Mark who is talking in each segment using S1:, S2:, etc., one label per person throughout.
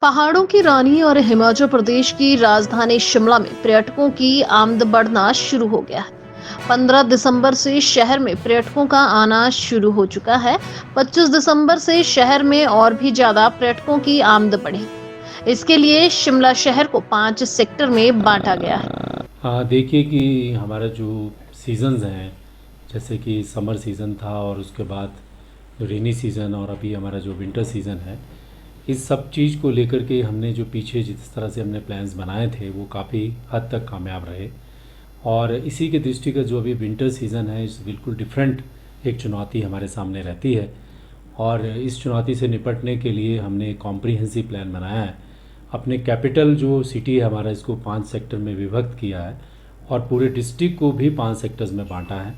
S1: पहाड़ों की रानी और हिमाचल प्रदेश की राजधानी शिमला में पर्यटकों की आमद बढ़ना शुरू हो गया है। 15 दिसंबर से शहर में पर्यटकों का आना शुरू हो चुका है। 25 दिसंबर से शहर में और भी ज्यादा पर्यटकों की आमद बढ़ी। इसके लिए शिमला शहर को 5 सेक्टर में बांटा गया है।
S2: हाँ, देखिए कि हमारा जो सीज़न्स हैं, जैसे कि समर सीज़न था और उसके बाद जो रेनी सीज़न और अभी हमारा जो विंटर सीज़न है, इस सब चीज़ को लेकर के हमने जो पीछे जिस तरह से हमने प्लान्स बनाए थे वो काफ़ी हद तक कामयाब रहे। और इसी के दृष्टिगत जो अभी विंटर सीज़न है, इस बिल्कुल डिफरेंट एक चुनौती हमारे सामने रहती है। और इस चुनौती से निपटने के लिए हमने एक कॉम्प्रिहेंसिव प्लान बनाया है। अपने कैपिटल जो सिटी है हमारा, इसको 5 सेक्टर में विभक्त किया है और पूरे डिस्ट्रिक्ट को भी 5 सेक्टर्स में बांटा है।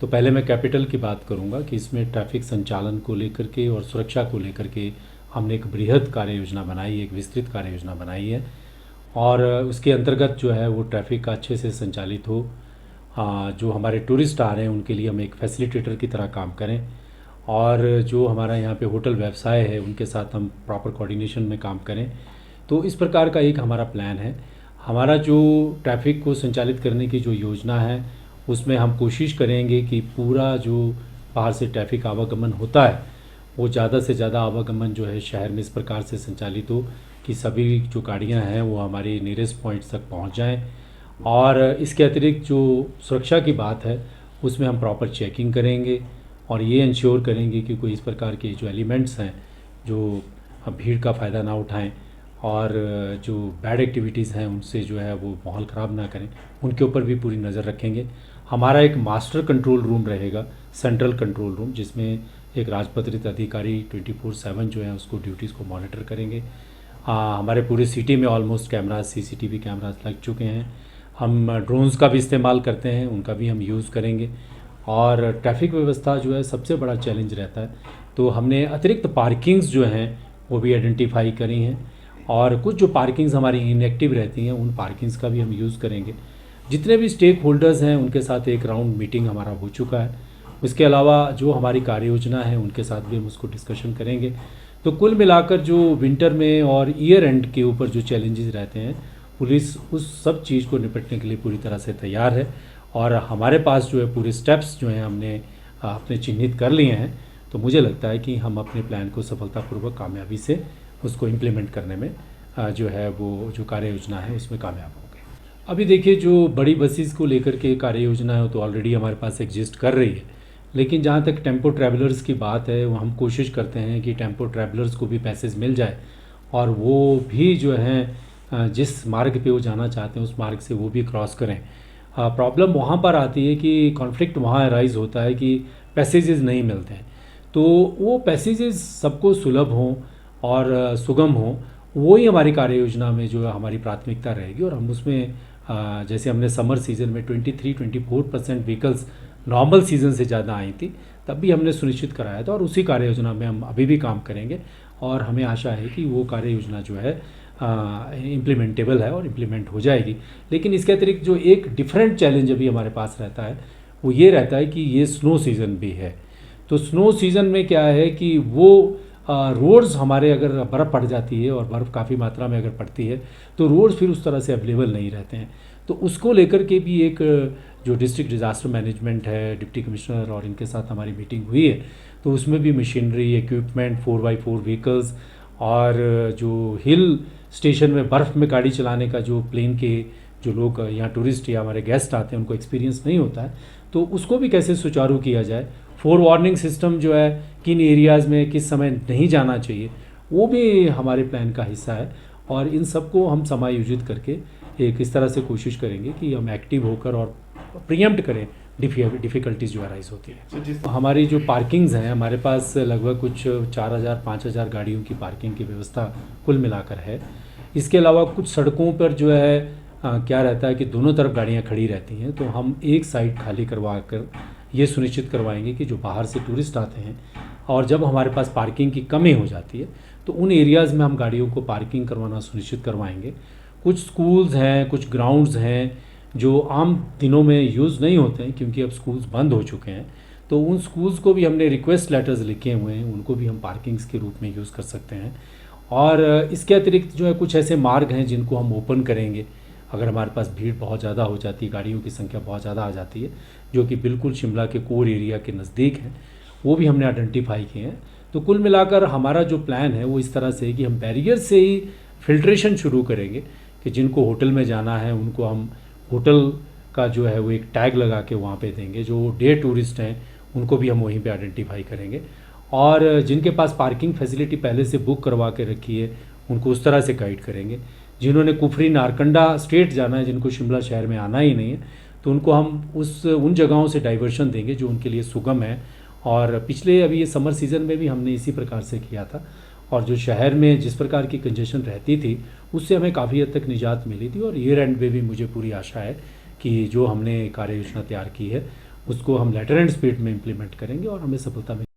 S2: तो पहले मैं कैपिटल की बात करूंगा कि इसमें ट्रैफिक संचालन को लेकर के और सुरक्षा को लेकर के हमने एक बृहद कार्य योजना बनाई है, एक विस्तृत कार्य योजना बनाई है। और उसके अंतर्गत जो है वो ट्रैफिक का अच्छे से संचालित हो। जो हमारे टूरिस्ट आ रहे हैं उनके लिए हम एक फैसिलिटेटर की तरह काम करें, और जो हमारा यहाँ पे होटल व्यवसाय है उनके साथ हम प्रॉपर कोऑर्डिनेशन में काम करें। तो इस प्रकार का एक हमारा प्लान है। हमारा जो ट्रैफिक को संचालित करने की जो योजना है उसमें हम कोशिश करेंगे कि पूरा जो बाहर से ट्रैफिक आवागमन होता है वो ज़्यादा से ज़्यादा आवागमन जो है शहर में इस प्रकार से संचालित हो कि सभी जो गाड़ियां हैं वो हमारे नियरेस्ट पॉइंट्स तक पहुंच जाएं। और इसके अतिरिक्त जो सुरक्षा की बात है उसमें हम प्रॉपर चेकिंग करेंगे और ये इंश्योर करेंगे कि कोई इस प्रकार के जो एलिमेंट्स हैं जो भीड़ का फ़ायदा ना उठाएं और जो बैड एक्टिविटीज़ हैं उनसे जो है वो माहौल ख़राब ना करें, उनके ऊपर भी पूरी नज़र रखेंगे। हमारा एक मास्टर कंट्रोल रूम रहेगा, सेंट्रल कंट्रोल रूम, जिसमें एक राजपत्रित अधिकारी 24/7 जो है उसको ड्यूटीज़ को मॉनिटर करेंगे। हमारे पूरे सिटी में ऑलमोस्ट कैमराज, सीसीटीवी कैमराज लग चुके हैं। हम ड्रोन्स का भी इस्तेमाल करते हैं, उनका भी हम यूज़ करेंगे। और ट्रैफिक व्यवस्था जो है सबसे बड़ा चैलेंज रहता है, तो हमने अतिरिक्त पार्किंग्स जो हैं वो भी आइडेंटिफाई करी हैं, और कुछ जो पार्किंग्स हमारी इनएक्टिव रहती हैं उन पार्किंग्स का भी हम यूज़ करेंगे। जितने भी स्टेक होल्डर्स हैं उनके साथ एक राउंड मीटिंग हमारा हो चुका है। इसके अलावा जो हमारी कार्य योजना है उनके साथ भी हम उसको डिस्कशन करेंगे। तो कुल मिलाकर जो विंटर में और ईयर एंड के ऊपर जो चैलेंजेस रहते हैं, पुलिस उस सब चीज़ को निपटने के लिए पूरी तरह से तैयार है। और हमारे पास जो है पूरे स्टेप्स जो हैं हमने अपने चिन्हित कर लिए हैं। तो मुझे लगता है कि हम अपने प्लान को सफलतापूर्वक कामयाबी से उसको इम्प्लीमेंट करने में जो है वो जो कार्य योजना है उसमें कामयाब होंगे। अभी देखिए, जो बड़ी बसेस को लेकर के कार्य योजना है वो तो ऑलरेडी हमारे पास एग्जिस्ट कर रही है, लेकिन जहाँ तक टेम्पो ट्रैवलर्स की बात है वो हम कोशिश करते हैं कि टेम्पो ट्रैवलर्स को भी पैसेज मिल जाए और वो भी जो है जिस मार्ग पे वो जाना चाहते हैं उस मार्ग से वो भी क्रॉस करें। प्रॉब्लम वहाँ पर आती है कि कॉन्फ्लिक्ट वहाँ अराइज होता है कि पैसेजेस नहीं मिलते हैं। तो वो पैसेजेस सबको सुलभ हों और सुगम हों, वो ही हमारी कार्य योजना में जो है हमारी प्राथमिकता रहेगी। और हम उसमें जैसे हमने समर सीज़न में 23-24% व्हीकल्स नॉर्मल सीज़न से ज़्यादा आई थी, तब भी हमने सुनिश्चित कराया था और उसी कार्य योजना में हम अभी भी काम करेंगे। और हमें आशा है कि वो कार्य योजना जो है इम्प्लीमेंटेबल है और इम्प्लीमेंट हो जाएगी। लेकिन इसके अतिरिक्त जो एक डिफरेंट चैलेंज अभी हमारे पास रहता है वो ये रहता है कि ये स्नो सीज़न भी है। तो स्नो सीज़न में क्या है कि वो रोड्स हमारे अगर बर्फ़ पड़ जाती है और बर्फ़ काफ़ी मात्रा में अगर पड़ती है तो रोड्स फिर उस तरह से अवेलेबल नहीं रहते हैं। तो उसको लेकर के भी एक जो डिस्ट्रिक्ट डिज़ास्टर मैनेजमेंट है, डिप्टी कमिश्नर और इनके साथ हमारी मीटिंग हुई है, तो उसमें भी मशीनरी, इक्विपमेंट, 4x4 व्हीकल्स और जो हिल स्टेशन में बर्फ़ में गाड़ी चलाने का जो प्लेन के जो लोग यहाँ टूरिस्ट या हमारे गेस्ट आते हैं उनको एक्सपीरियंस नहीं होता है, तो उसको भी कैसे सुचारू किया जाए। 4 वार्निंग सिस्टम जो है किन एरियाज़ में किस समय नहीं जाना चाहिए, वो भी हमारे प्लान का हिस्सा है। और इन सबको हम समायोजित करके एक इस तरह से कोशिश करेंगे कि हम एक्टिव होकर और प्रीएम्प्ट करें डिफ़िकल्टीज़ जो अराइज होती है। हमारी जो पार्किंग्स हैं, हमारे पास लगभग कुछ 4000-5000 गाड़ियों की पार्किंग की व्यवस्था कुल मिलाकर है। इसके अलावा कुछ सड़कों पर जो है क्या रहता है कि दोनों तरफ गाड़ियाँ खड़ी रहती हैं, तो हम एक साइड खाली करवा कर ये सुनिश्चित करवाएंगे कि जो बाहर से टूरिस्ट आते हैं और जब हमारे पास पार्किंग की कमी हो जाती है तो उन एरियाज़ में हम गाड़ियों को पार्किंग करवाना सुनिश्चित करवाएंगे। कुछ स्कूल्स हैं, कुछ ग्राउंड्स हैं जो आम दिनों में यूज़ नहीं होते हैं क्योंकि अब स्कूल्स बंद हो चुके हैं, तो उन स्कूल्स को भी हमने रिक्वेस्ट लेटर्स लिखे हुए हैं, उनको भी हम पार्किंग्स के रूप में यूज़ कर सकते हैं। और इसके अतिरिक्त जो है कुछ ऐसे मार्ग हैं जिनको हम ओपन करेंगे अगर हमारे पास भीड़ बहुत ज़्यादा हो जाती है, गाड़ियों की संख्या बहुत ज़्यादा आ जाती है, जो कि बिल्कुल शिमला के कोर एरिया के नज़दीक हैं, वो भी हमने आइडेंटिफाई किए हैं। तो कुल मिलाकर हमारा जो प्लान है वो इस तरह से है कि हम बैरियर से ही फिल्ट्रेशन शुरू करेंगे कि जिनको होटल में जाना है उनको हम होटल का जो है वो एक टैग लगा के वहाँ पे देंगे, जो डे टूरिस्ट हैं उनको भी हम वहीं पे आइडेंटिफाई करेंगे, और जिनके पास पार्किंग फैसिलिटी पहले से बुक करवा के रखी है उनको उस तरह से गाइड करेंगे। जिन्होंने कुफरी नारकंडा स्ट्रेट जाना है, जिनको शिमला शहर में आना ही नहीं है, तो उनको हम उन जगहों से डाइवर्शन देंगे जो उनके लिए सुगम है। और पिछले अभी ये समर सीज़न में भी हमने इसी प्रकार से किया था, और जो शहर में जिस प्रकार की कंजेशन रहती थी उससे हमें काफ़ी हद तक निजात मिली थी। और ईयर एंड में भी मुझे पूरी आशा है कि जो हमने कार्य योजना तैयार की है उसको हम लेटर एंड स्पीड में इम्प्लीमेंट करेंगे और हमें सफलता मिलेगी।